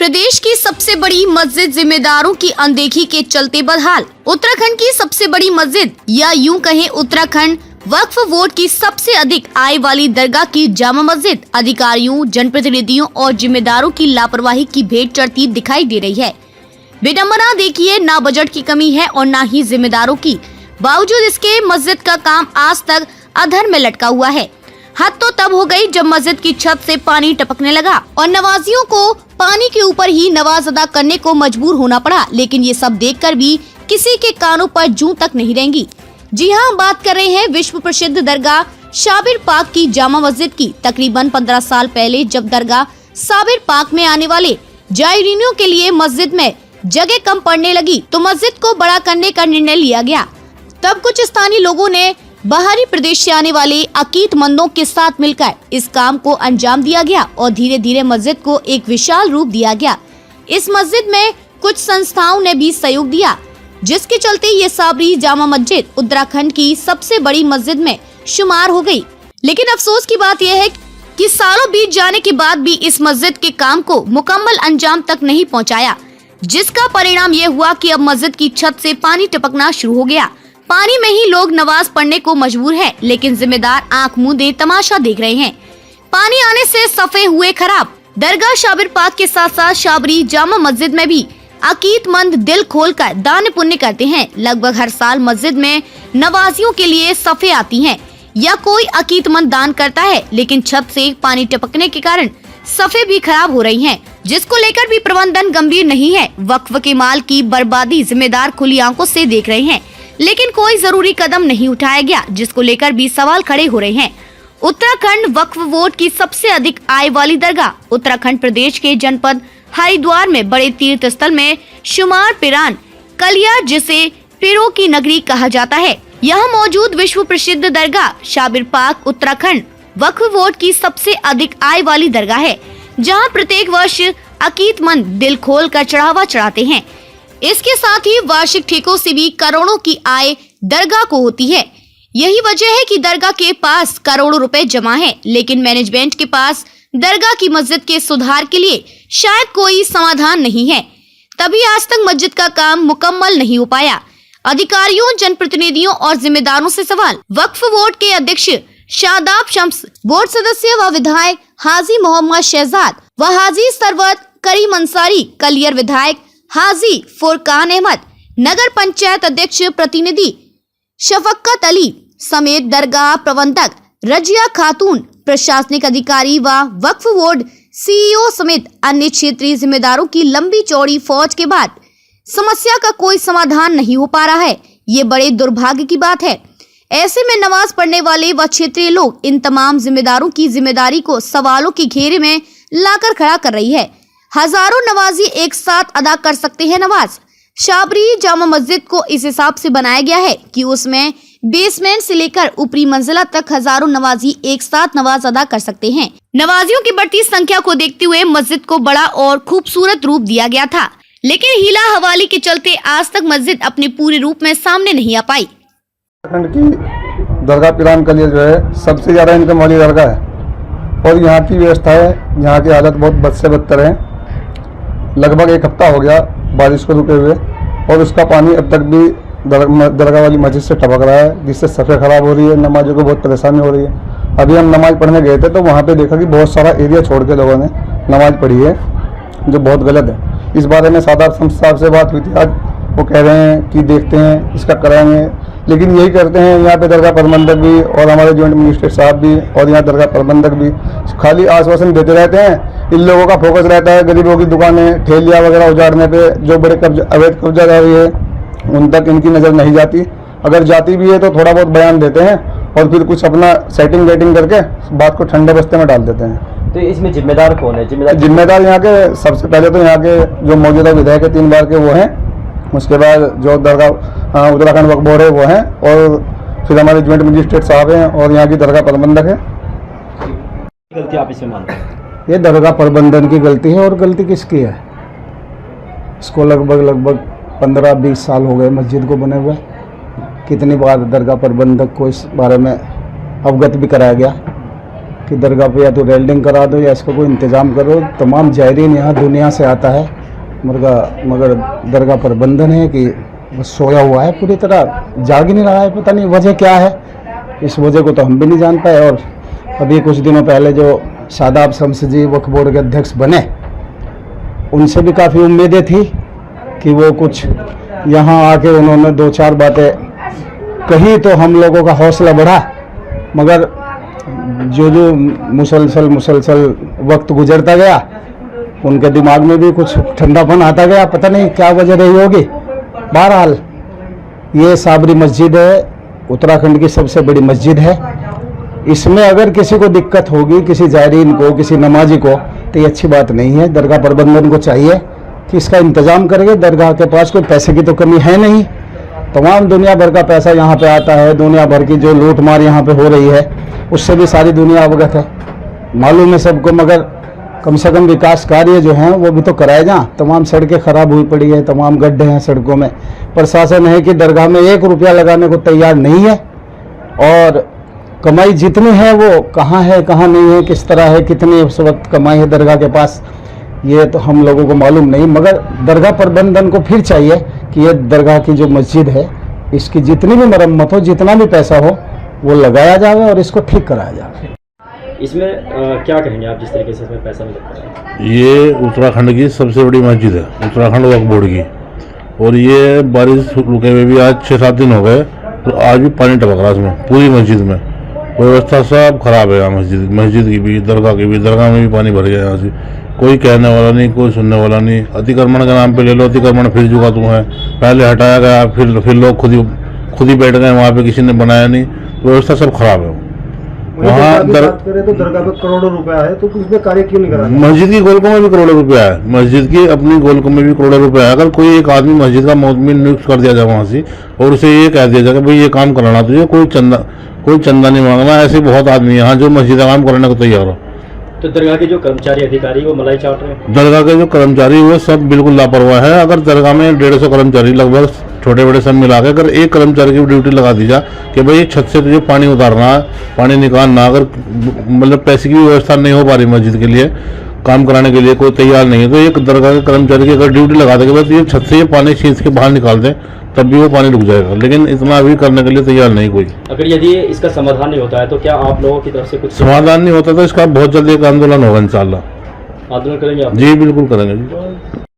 प्रदेश की सबसे बड़ी मस्जिद जिम्मेदारों की अनदेखी के चलते बदहाल। उत्तराखंड की सबसे बड़ी मस्जिद या यूं कहें उत्तराखंड वक्फ बोर्ड की सबसे अधिक आय वाली दरगाह की जामा मस्जिद अधिकारियों, जनप्रतिनिधियों और जिम्मेदारों की लापरवाही की भेंट चढ़ती दिखाई दे रही है। विडम्बना देखिए, ना बजट की कमी है और ना ही जिम्मेदारों की। बावजूद इसके मस्जिद का काम आज तक अधर में लटका हुआ है। हद तो तब हो गई जब मस्जिद की छत से पानी टपकने लगा और नवाजियों को पानी के ऊपर ही नमाज अदा करने को मजबूर होना पड़ा। लेकिन ये सब देखकर भी किसी के कानों पर जूं तक नहीं रेंगी। जी हाँ, बात कर रहे हैं विश्व प्रसिद्ध दरगाह शाबिर पाक की जामा मस्जिद की। तकरीबन 15 साल पहले जब दरगाह शाबिर पाक में आने वाले जायरीनों के लिए मस्जिद में जगह कम पड़ने लगी तो मस्जिद को बड़ा करने का निर्णय लिया गया। तब कुछ स्थानीय लोगों ने बाहरी प्रदेश से आने वाले अकीदमंदों के साथ मिलकर इस काम को अंजाम दिया गया और धीरे धीरे मस्जिद को एक विशाल रूप दिया गया। इस मस्जिद में कुछ संस्थाओं ने भी सहयोग दिया, जिसके चलते ये शाबरी जामा मस्जिद उत्तराखंड की सबसे बड़ी मस्जिद में शुमार हो गई। लेकिन अफसोस की बात यह है कि सालों बीत जाने के बाद भी इस मस्जिद के काम को मुकम्मल अंजाम तक नहीं पहुँचाया, जिसका परिणाम ये हुआ कि अब मस्जिद की छत से पानी टपकना शुरू हो गया। पानी में ही लोग नमाज पढ़ने को मजबूर है, लेकिन जिम्मेदार आंख मूंदे तमाशा देख रहे हैं। पानी आने से सफे हुए खराब। दरगाह शाबिर पाक के साथ साथ शाबरी जामा मस्जिद में भी अकीदमंद दिल खोलकर दान पुण्य करते हैं। लगभग हर साल मस्जिद में नवाजियों के लिए सफे आती हैं या कोई अकीदमंद दान करता है, लेकिन छत से पानी टपकने के कारण सफे भी खराब हो रही हैं, जिसको लेकर भी प्रबंधन गंभीर नहीं है। वक्फ के माल की बर्बादी जिम्मेदार खुली आंखों से देख रहे हैं, लेकिन कोई जरूरी कदम नहीं उठाया गया, जिसको लेकर भी सवाल खड़े हो रहे हैं। उत्तराखंड वक्फ बोर्ड की सबसे अधिक आय वाली दरगाह उत्तराखंड प्रदेश के जनपद हरिद्वार में बड़े तीर्थ स्थल में शुमार पिरान कलिया, जिसे पीरों की नगरी कहा जाता है। यहाँ मौजूद विश्व प्रसिद्ध दरगाह शाबिर पाक उत्तराखंड वक्फ बोर्ड की सबसे अधिक आय वाली दरगाह है, जहाँ प्रत्येक वर्ष अकीदमंद दिल खोल कर चढ़ावा चढ़ाते हैं। इसके साथ ही वार्षिक ठेकों से भी करोड़ों की आय दरगाह को होती है। यही वजह है कि दरगाह के पास करोड़ों रुपए जमा है, लेकिन मैनेजमेंट के पास दरगाह की मस्जिद के सुधार के लिए शायद कोई समाधान नहीं है। तभी आज तक मस्जिद का काम मुकम्मल नहीं हो पाया। अधिकारियों, जनप्रतिनिधियों और जिम्मेदारों से सवाल। वक्फ बोर्ड के अध्यक्ष शादाब शम्स, बोर्ड सदस्य व विधायक हाजी मोहम्मद शहजाद व हाजी सरवत करीम अंसारी, कलियर विधायक हाजी फुरकान अहमद, नगर पंचायत अध्यक्ष प्रतिनिधि शफकत अली समेत दरगाह प्रबंधक रजिया खातून, प्रशासनिक अधिकारी व वक्फ बोर्ड सीईओ समेत अन्य क्षेत्रीय जिम्मेदारों की लंबी चौड़ी फौज के बाद समस्या का कोई समाधान नहीं हो पा रहा है। ये बड़े दुर्भाग्य की बात है। ऐसे में नमाज पढ़ने वाले व क्षेत्रीय लोग इन तमाम जिम्मेदारों की जिम्मेदारी को सवालों के घेरे में लाकर खड़ा कर रही है। हजारों नवाजी एक साथ अदा कर सकते हैं नमाज। शाबरी जामा मस्जिद को इस हिसाब से बनाया गया है कि उसमें बेसमेंट से लेकर ऊपरी मंजिला तक हजारों नवाजी एक साथ नमाज अदा कर सकते हैं। नवाजियों की बढ़ती संख्या को देखते हुए मस्जिद को बड़ा और खूबसूरत रूप दिया गया था, लेकिन हीला हवाली के चलते आज तक मस्जिद अपने पूरे रूप में सामने नहीं आ पाई। उत्तराखंड की दरगाह पिरान कलिया जो है सबसे ज्यादा इनकम वाली दरगाह है और यहाँ की व्यवस्था है, यहाँ की हालत बहुत बद से बदतर है। लगभग एक हफ्ता हो गया बारिश को रुके हुए और उसका पानी अब तक भी दरगाह वाली मस्जिद से टपक रहा है, जिससे सफ़े खराब हो रही है, नमाजों को बहुत परेशानी हो रही है। अभी हम नमाज पढ़ने गए थे तो वहाँ पे देखा कि बहुत सारा एरिया छोड़ के लोगों ने नमाज पढ़ी है, जो बहुत गलत है। इस बारे में सादाब शम्स साहब से बात हुई थी आज, वो कह रहे हैं कि देखते हैं, इसका कराएंगे, लेकिन यही करते हैं यहाँ पे दरगाह प्रबंधक भी और हमारे जॉइंट मजिस्ट्रेट साहब भी और यहाँ दरगाह प्रबंधक भी खाली आश्वासन देते रहते हैं। इन लोगों का फोकस रहता है गरीबों की दुकानें, ठेलियाँ वगैरह उजाड़ने पे। जो बड़े अवैध कब्जा कर रही है उन तक इनकी नज़र नहीं जाती। अगर जाती भी है तो थोड़ा बहुत बयान देते हैं और फिर कुछ अपना सेटिंग वेटिंग करके बात को ठंडे बस्ते में डाल देते हैं। तो इसमें जिम्मेदार कौन है? जिम्मेदार यहाँ के सबसे पहले तो यहाँ के जो मौजूदा विधायक है 3 बार के वो हैं, उसके बाद जो दरगाह उत्तराखंड वक्फ बोर्ड है वो हैं, और फिर हमारे जॉइंट मजिस्ट्रेट साहब हैं और यहाँ की दरगाह प्रबंधक है। गलती आप इसमें मानते हैं? ये दरगाह प्रबंधन की गलती है। और गलती किसकी है? इसको लगभग 15-20 साल हो गए मस्जिद को बने हुए। कितनी बार दरगाह प्रबंधक को इस बारे में अवगत भी कराया गया, कि दरगाह पे या तो वेल्डिंग करा दो या इसका कोई इंतज़ाम करो। तमाम जायरीन यहाँ दुनिया से आता है, मगर दरगाह प्रबंधन है कि बस सोया हुआ है, पूरी तरह जाग ही नहीं रहा है। पता नहीं वजह क्या है, इस वजह को तो हम भी नहीं जान पाए। और अभी कुछ दिनों पहले जो शादाब शम्स जी वक्फ बोर्ड के अध्यक्ष बने, उनसे भी काफ़ी उम्मीदें थी कि वो कुछ यहाँ आके उन्होंने 2-4 बातें कही तो हम लोगों का हौसला बढ़ा, मगर जो मुसलसल वक्त गुजरता गया उनके दिमाग में भी कुछ ठंडापन आता गया। पता नहीं क्या वजह रही होगी। बहरहाल ये साबरी मस्जिद है, उत्तराखंड की सबसे बड़ी मस्जिद है। इसमें अगर किसी को दिक्कत होगी, किसी जायरीन को, किसी नमाजी को, तो ये अच्छी बात नहीं है। दरगाह प्रबंधन को चाहिए कि इसका इंतज़ाम करेंगे। दरगाह के पास कोई पैसे की तो कमी है नहीं, तमाम दुनिया भर का पैसा यहाँ पे आता है। दुनिया भर की जो लूट मार यहाँ पे हो रही है उससे भी सारी दुनिया अवगत है, मालूम है सबको। मगर कम से कम विकास कार्य जो हैं वो भी तो कराए जाएं। तमाम सड़कें ख़राब हुई पड़ी है, तमाम गड्ढे हैं सड़कों में। प्रशासन है कि दरगाह में 1 रुपया लगाने को तैयार नहीं है, और कमाई जितनी है वो कहाँ है कहाँ नहीं है, किस तरह है, कितनी उस वक्त कमाई है दरगाह के पास, ये तो हम लोगों को मालूम नहीं। मगर दरगाह प्रबंधन को फिर चाहिए कि ये दरगाह की जो मस्जिद है इसकी जितनी भी मरम्मत हो, जितना भी पैसा हो वो लगाया जाए और इसको ठीक कराया जाए। इसमें क्या कहेंगे आप, जिस तरीके से इसमें पैसा मिलता है? ये उत्तराखंड की सबसे बड़ी मस्जिद है, उत्तराखंड वक्फ बोर्ड की। और ये बारिश रुके हुए भी आज 6-7 दिन हो गए, तो आज भी पानी टपक रहा है इसमें, पूरी मस्जिद में। व्यवस्था सब खराब है यहाँ मस्जिद की भी, दरगाह की भी। दरगाह में भी पानी भर गया यहाँ से, कोई कहने वाला नहीं, कोई सुनने वाला नहीं। अतिक्रमण के नाम पे ले लो, अतिक्रमण फिर चुका तुम है, पहले हटाया गया, फिर लोग खुद ही बैठ गए वहाँ पे, किसी ने बनाया नहीं। व्यवस्था सब खराब है वहाँ। बात करें तो दरगाह पे करोड़ों रुपया है, तो उसमें कार्य क्यों नहीं करा? मस्जिद की गोलकों में भी करोड़ों रुपया है, मस्जिद की अपनी गोलकों में भी करोड़ों रुपया है। अगर कोई एक आदमी मस्जिद का मोहतमिन नियुक्त कर दिया जाए वहाँ से, और उसे ये कह दिया जाए कि भाई ये काम कराना तुझे, कोई चंदा नहीं मांगना, ऐसे बहुत आदमी यहाँ जो मस्जिद का काम करने को तैयार हो। तो दरगाह के जो कर्मचारी अधिकारी वो मलाई चाट रहे हैं? दरगाह के जो कर्मचारी हुए सब बिल्कुल लापरवाह है। अगर दरगाह में 150 कर्मचारी लगभग छोटे बड़े सब मिला के, अगर एक कर्मचारी की ड्यूटी लगा दी जाए कि भाई छत से तुझे पानी उतारना है, पानी निकालना, अगर मतलब पैसे की व्यवस्था नहीं हो पा रही मस्जिद के लिए, काम कराने के लिए कोई तैयार नहीं है, तो एक दरगाह के कर्मचारी की अगर ड्यूटी लगा दे कि भाई ये छत से ये पानी खींच के बाहर निकाल दें, तब भी वो पानी रुक जाएगा। लेकिन इतना भी करने के लिए तैयार नहीं कोई। अगर यदि इसका समाधान नहीं होता है तो क्या आप लोगों की तरफ से कुछ समाधान नहीं होता तो इसका बहुत जल्दी एक आंदोलन होगा इंशाल्लाह। आंदोलन करेंगे आप? जी बिल्कुल करेंगे जी।